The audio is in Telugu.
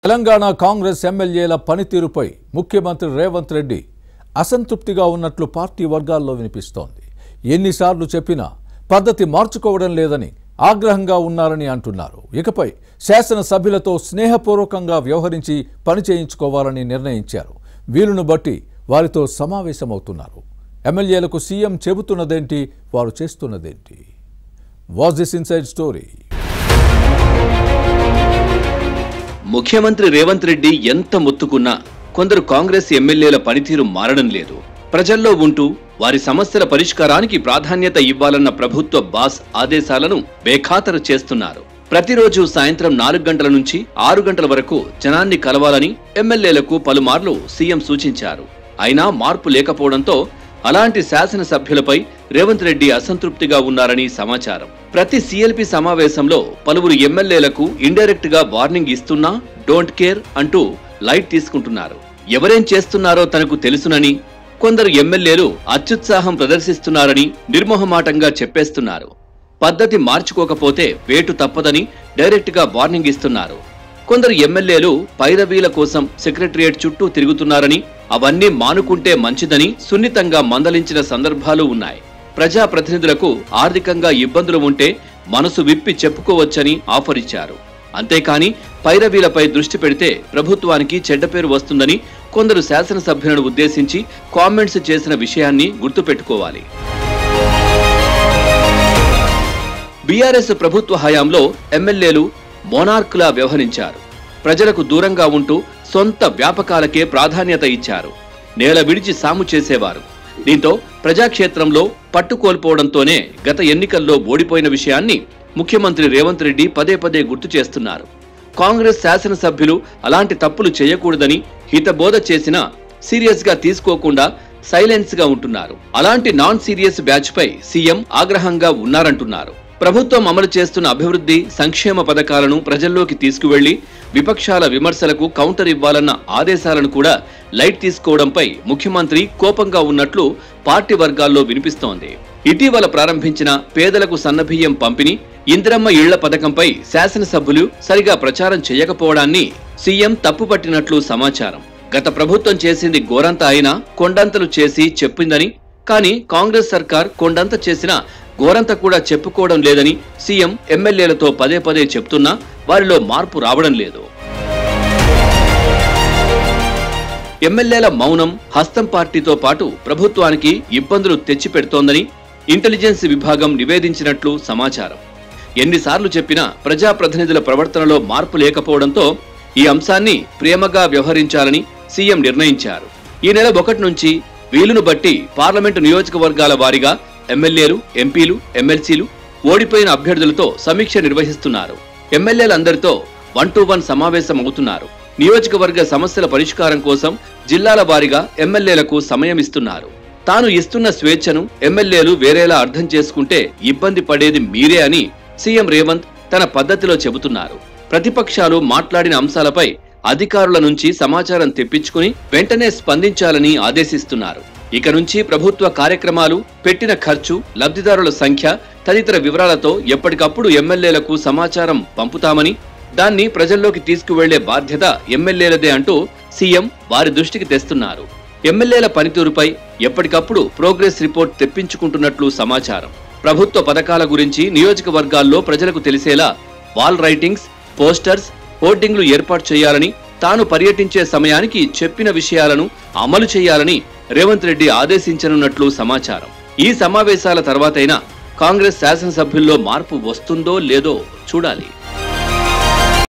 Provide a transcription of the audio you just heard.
తెలంగాణ కాంగ్రెస్ ఎమ్మెల్యేల పనితీరుపై ముఖ్యమంత్రి రేవంత్ రెడ్డి అసంతృప్తిగా ఉన్నట్లు పార్టీ వర్గాల్లో వినిపిస్తోంది. ఎన్నిసార్లు చెప్పినా పద్ధతి మార్చుకోవడం లేదని ఆగ్రహంగా ఉన్నారని అంటున్నారు. ఇకపై శాసనసభ్యులతో స్నేహపూర్వకంగా వ్యవహరించి పని చేయించుకోవాలని నిర్ణయించారు. వీలును బట్టి వారితో సమావేశమవుతున్నారు. ఎమ్మెల్యేలకు సీఎం చెబుతున్నదేంటి, వారు చేస్తున్నదేంటి? Watch this inside story. ముఖ్యమంత్రి రేవంత్ రెడ్డి ఎంత మొత్తుకున్నా కొందరు కాంగ్రెస్ ఎమ్మెల్యేల పనితీరు మారడం లేదు. ప్రజల్లో ఉంటూ వారి సమస్యల పరిష్కారానికి ప్రాధాన్యత ఇవ్వాలన్న ప్రభుత్వ బాస్ ఆదేశాలను బేఖాతరు చేస్తున్నారు. ప్రతిరోజు సాయంత్రం 4 గంటల నుంచి 6 గంటల వరకు జనాన్ని కలవాలని ఎమ్మెల్యేలకు పలుమార్లు సీఎం సూచించారు. అయినా మార్పు లేకపోవడంతో అలాంటి శాసనసభ్యులపై రేవంత్ రెడ్డి అసంతృప్తిగా ఉన్నారని సమాచారం. ప్రతి సీఎల్పీ సమావేశంలో పలువురు ఎమ్మెల్యేలకు ఇండైరెక్ట్ గా వార్నింగ్ ఇస్తున్నా డోంట్ కేర్ అంటూ లైట్ తీసుకుంటున్నారు. ఎవరేం చేస్తున్నారో తనకు తెలుసునని, కొందరు ఎమ్మెల్యేలు అత్యుత్సాహం ప్రదర్శిస్తున్నారని నిర్మోహమాటంగా చెప్పేస్తున్నారు. పద్ధతి మార్చుకోకపోతే వేటు తప్పదని డైరెక్ట్ గా వార్నింగ్ ఇస్తున్నారు. కొందరు ఎమ్మెల్యేలు పైరవీల కోసం సెక్రటరియట్ చుట్టూ తిరుగుతున్నారని, అవన్నీ మానుకుంటే మంచిదని సున్నితంగా మందలించిన సందర్భాలు ఉన్నాయి. ప్రజాప్రతినిధులకు ఆర్థికంగా ఇబ్బందులు ఉంటే మనసు విప్పి చెప్పుకోవచ్చని ఆఫర్ ఇచ్చారు. అంతేకాని పైరవీలపై దృష్టి పెడితే ప్రభుత్వానికి చెడ్డ పేరు వస్తుందని కొందరు శాసనసభ్యులను ఉద్దేశించి కామెంట్స్ చేసిన విషయాన్ని గుర్తుపెట్టుకోవాలి. బీఆర్ఎస్ ప్రభుత్వ హయాంలో ఎమ్మెల్యేలు మోనార్క్లా వ్యవహరించారు. ప్రజలకు దూరంగా ఉంటూ సొంత వ్యాపకాలకే ప్రాధాన్యత ఇచ్చారు. నేల విడిచి సాము చేసేవారు. దీంతో ప్రజాక్షేత్రంలో పట్టుకోల్పోవడంతోనే గత ఎన్నికల్లో ఓడిపోయిన విషయాన్ని ముఖ్యమంత్రి రేవంత్ రెడ్డి పదే పదే గుర్తు చేస్తున్నారు. కాంగ్రెస్ శాసనసభ్యులు అలాంటి తప్పులు చేయకూడదని హితబోధ చేసినా సీరియస్ గా తీసుకోకుండా సైలెన్స్ గా ఉంటున్నారు. అలాంటి నాన్ సీరియస్ బ్యాచ్ పై సీఎం ఆగ్రహంగా ఉన్నారంటున్నారు. ప్రభుత్వం అమలు చేస్తున్న అభివృద్ధి సంక్షేమ పథకాలను ప్రజల్లోకి తీసుకువెళ్లి విపక్షాల విమర్శలకు కౌంటర్ ఇవ్వాలన్న ఆదేశాలను కూడా లైట్ తీసుకోవడంపై ముఖ్యమంత్రి కోపంగా ఉన్నట్లు పార్టీ వర్గాల్లో వినిపిస్తోంది. ఇటీవల ప్రారంభించిన పేదలకు సన్నబియ్యం పంపిణీ, ఇందిరమ్మ ఇళ్ల పథకంపై శాసనసభ్యులు సరిగా ప్రచారం చేయకపోవడాన్ని సీఎం తప్పుపట్టినట్లు సమాచారం. గత ప్రభుత్వం చేసింది గోరంత అయినా కొండంతలు చేసి చెప్పిందని, కానీ కాంగ్రెస్ సర్కార్ కొండంత చేసినా గోరంత కూడా చెప్పుకోవడం లేదని సీఎం ఎమ్మెల్యేలతో పదే పదే చెప్తున్నా వారిలో మార్పు రావడం లేదు. ఎమ్మెల్యేల మౌనం హస్తం పార్టీతో పాటు ప్రభుత్వానికి ఇబ్బందులు తెచ్చిపెడుతోందని ఇంటెలిజెన్స్ విభాగం నివేదించినట్లు సమాచారం. ఎన్నిసార్లు చెప్పినా ప్రజాప్రతినిధుల ప్రవర్తనలో మార్పు లేకపోవడంతో ఈ అంశాన్ని ప్రేమగా వ్యవహరించాలని సీఎం నిర్ణయించారు. ఈ నెల 1 నుంచి వీలును బట్టి పార్లమెంటు నియోజకవర్గాల వారీగా ఎమ్మెల్యేలు, ఎంపీలు, ఎమ్మెల్సీలు ఓడిపోయిన అభ్యర్థులతో సమీక్ష నిర్వహిస్తున్నారు. ఎమ్మెల్యేలందరితో 1-to-1 సమావేశం అవుతున్నారు. నియోజకవర్గ సమస్యల పరిష్కారం కోసం జిల్లాల వారీగా ఎమ్మెల్యేలకు సమయం ఇస్తున్నారు. తాను ఇస్తున్న స్వేచ్ఛను ఎమ్మెల్యేలు వేరేలా అర్థం చేసుకుంటే ఇబ్బంది పడేది మీరే అని సీఎం రేవంత్ తన పద్ధతిలో చెబుతున్నారు. ప్రతిపక్షాలు మాట్లాడిన అంశాలపై అధికారుల నుంచి సమాచారం తెప్పించుకుని వెంటనే స్పందించాలని ఆదేశిస్తున్నారు. ఇక నుంచి ప్రభుత్వ కార్యక్రమాలు, పెట్టిన ఖర్చు, లబ్ధిదారుల సంఖ్య తదితర వివరాలతో ఎప్పటికప్పుడు ఎమ్మెల్యేలకు సమాచారం పంపుతామని, దాన్ని ప్రజల్లోకి తీసుకువెళ్లే బాధ్యత ఎమ్మెల్యేలదే అంటూ సీఎం వారి దృష్టికి తెస్తున్నారు. ఎమ్మెల్యేల పనితీరుపై ఎప్పటికప్పుడు ప్రోగ్రెస్ రిపోర్ట్ తెప్పించుకుంటున్నట్లు సమాచారం. ప్రభుత్వ పథకాల గురించి నియోజకవర్గాల్లో ప్రజలకు తెలిసేలా వాల్ రైటింగ్స్, పోస్టర్స్, హోర్డింగ్లు ఏర్పాటు చేయాలని, తాను పర్యటించే సమయానికి చెప్పిన విషయాలను అమలు చేయాలని రేవంత్ రెడ్డి ఆదేశించనున్నట్లు సమాచారం. ఈ సమావేశాల తర్వాతైనా కాంగ్రెస్ శాసనసభ్యుల్లో మార్పు వస్తుందో లేదో చూడాలి.